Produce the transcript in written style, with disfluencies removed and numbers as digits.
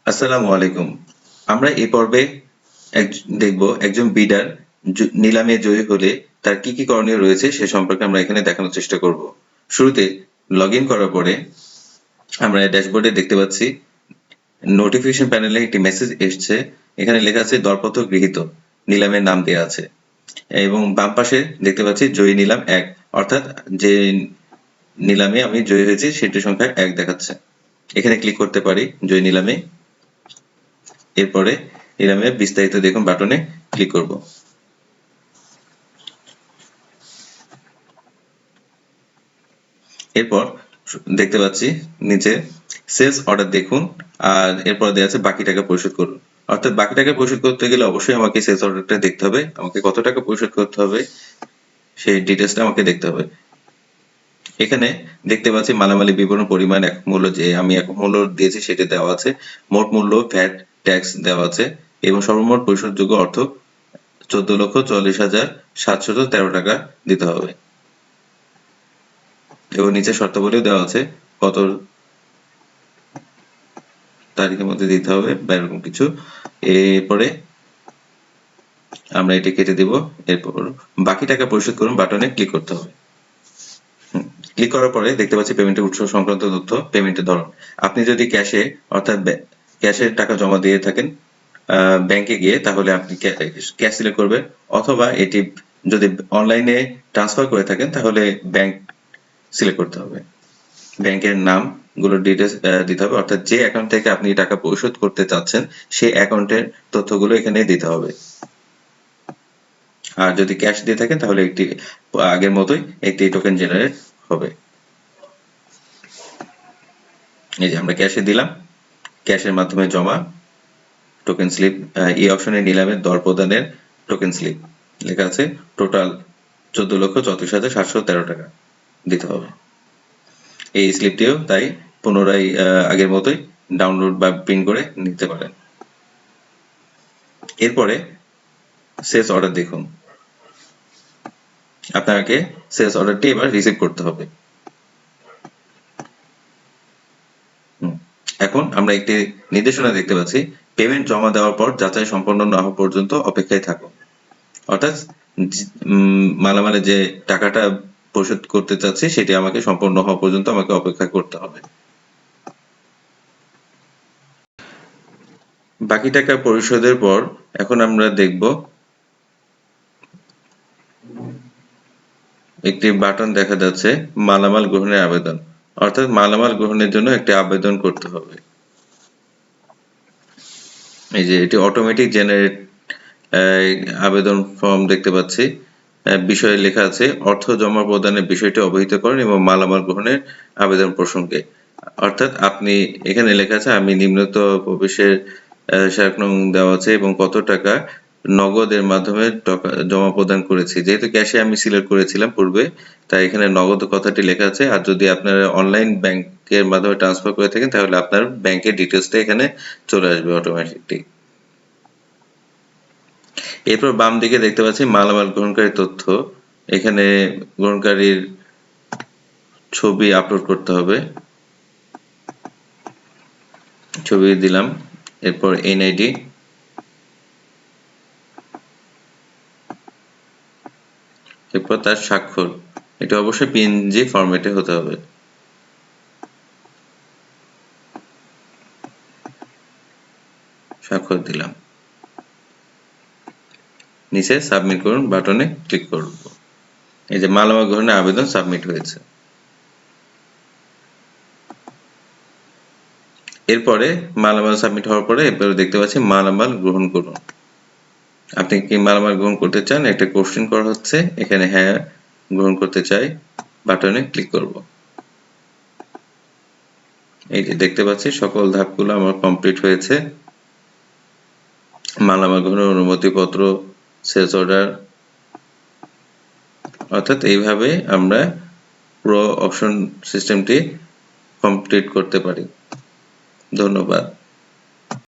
আসসালামু আলাইকুম। আমরা এই পর্বে দেখব একজন বিডার নিলামে জয়ী হলে তার কি কি করণীয় রয়েছে সে সম্পর্কে আমরা এখানে দেখানোর চেষ্টা করব। শুরুতে লগ ইন করার পরে আমরা ড্যাশবোর্ডে দেখতে পাচ্ছি নোটিফিকেশন প্যানেলে একটি মেসেজ এসছে। এখানে লেখা আছে দরপত্র গৃহীত, নিলামের নাম দেওয়া আছে এবং বাম পাশে দেখতে পাচ্ছি জয়ী নিলাম 1, অর্থাৎ যে নিলামে আমি জয়ী হয়েছি সেটির সংখ্যা 1 দেখাচ্ছে। এখানে ক্লিক করতে পারি জয়ী নিলামে। এরপরে নিলামের বিস্তারিত দেখুন বাটনে ক্লিক করব। এরপর দেখতে পাচ্ছি নিচে সেলস অর্ডার দেখুন, আর এরপর দেওয়া আছে বাকি টাকা পরিশোধ করুন। অর্থাৎ বাকি টাকা পরিশোধ করতে গেলে অবশ্যই আমাকে সেলস অর্ডারটা দেখতে হবে, আমাকে কত টাকা পরিশোধ করতে হবে সেই ডিটেলসটা আমাকে দেখতে হবে। এখানে দেখতে পাচ্ছি মালামালি বিবরণ, পরিমাণ, একক মূল্য, যে আমি একক মূল্য দিয়েছি সেটা দেওয়া আছে, মোট মূল্য, ভ্যাট, ট্যাক্স দেওয়া আছে এবং সর্বমোট পরিশোধযোগ্য অর্থ 14,40,713 টাকা দিতে হবে এবং নিচে শর্তাবলীও দেওয়া আছে কত তারিখের মধ্যে দিতে হবে বা এরকম কিছু। এরপরে আমরা এটি কেটে দিব। এরপর বাকি টাকা পরিশোধ করুন বাটনে ক্লিক করতে হবে। ক্লিক করার পরে দেখতে পাচ্ছি পেমেন্টের উৎস সংক্রান্ত তথ্য, পেমেন্টের ধরন। আপনি যদি ক্যাশে অর্থাৎ ক্যাশের টাকা জমা দিয়ে থাকেন ব্যাংকে গিয়ে, তাহলে আপনি ক্যাশ সিলেক্ট করবেন, অথবা এটি যদি অনলাইনে ট্রান্সফার করে থাকেন তাহলে ব্যাংক সিলেক্ট করতে হবে। ব্যাংকের নাম গুলোর ডিটেলস দিতে হবে, অর্থাৎ যে অ্যাকাউন্ট থেকে আপনি টাকা পরিশোধ করতে চাচ্ছেন সেই অ্যাকাউন্টের তথ্যগুলো এখানে দিতে হবে। আর যদি ক্যাশ দিয়ে থাকেন তাহলে একটি আগের মতোই একটি টোকেন জেনারেট হবে। এই যে আমরা ক্যাশে দিলাম, ক্যাশের মাধ্যমে জমা টোকেন স্লিপ, এই অপশনে নিলামের দর প্রদানের টোকেন স্লিপ লেখা আছে, টোটাল 14,34,713 টাকা দিতে হবে। এই স্লিপটিও তাই পুনরায় আগের মতোই ডাউনলোড বা প্রিন্ট করে নিতে পারেন। এরপরে সেলস অর্ডার দেখুন, আপনাকে সেলস অর্ডারটি এবার রিসিভ করতে হবে। এখন আমরা একটি নির্দেশনা দেখতে পাচ্ছি, পেমেন্ট জমা দেওয়ার পর যাচাই সম্পন্ন না হওয়া পর্যন্ত অপেক্ষায় থাকুন। অর্থাৎ মালামালে যে টাকাটা পরিশোধ করতে চাচ্ছি সেটি আমাকে সম্পন্ন হওয়া পর্যন্ত আমাকে অপেক্ষা করতে হবে। বাকি টাকা পরিশোধের পর এখন আমরা দেখব একটি বাটন দেখা যাচ্ছে মালামাল গ্রহণের আবেদন, অর্থাৎ মালামাল গ্রহণের জন্য একটি আবেদন করতে হবে। এই যে এটি অটোমেটিক জেনারেট আবেদন ফর্ম দেখতে পাচ্ছি। বিষয়ে লেখা আছে অর্থ জমা প্রদানের বিষয়টি অবহিত করেন এবং মালামাল গ্রহণের আবেদন প্রসঙ্গে। অর্থাৎ আপনি এখানে লেখা আছে আমি নিম্নত প্রবেশের শাখ নং দেওয়া আছে এবং কত টাকা নগদের মাধ্যমে টাকা জমা প্রদান করেছি। যেহেতু ক্যাশে আমি সিলেক্ট করেছিলাম পূর্বে, তাই এখানে নগদ কথাটি লেখা আছে। আর যদি আপনারা অনলাইন ব্যাংকের মাধ্যমে ট্রান্সফার করে থাকেন তাহলে আপনার ব্যাংকের ডিটেলসটা এখানে চলে আসবে অটোমেটিকলি। এরপর বাম দিকে দেখতে পাচ্ছি মালামাল গ্রহণকারী তথ্য। এখানে গ্রহণকারীর ছবি আপলোড করতে হবে, ছবি দিলাম। এরপর এনআইডি, এরপর তার স্বাক্ষর, এটা অবশ্যই পিএনজি ফরম্যাটে হতে হবে। স্বাক্ষর দিলাম, নিচে সাবমিট করুন বাটনে ক্লিক করব। এই যে মালামাল গ্রহণের আবেদন সাবমিট হয়েছে। এরপরে মালামাল সাবমিট হওয়ার পরে এরপরে দেখতে পাচ্ছি মালামাল গ্রহণ করুন। আপনি কি মালামাল গ্রহণ করতে চান একটা কোশ্চেন করা হচ্ছে, এখানে হ্যাঁ গ্রহণ করতে চাই বাটনে ক্লিক করব। এই যে দেখতে পাচ্ছি সকল ধাপগুলো আমার কমপ্লিট হয়েছে। মালামাল গ্রহণের অনুমতিপত্র, সেলস অর্ডার, অর্থাৎ এইভাবে আমরা পুরো অপশন সিস্টেমটি কমপ্লিট করতে পারি। ধন্যবাদ।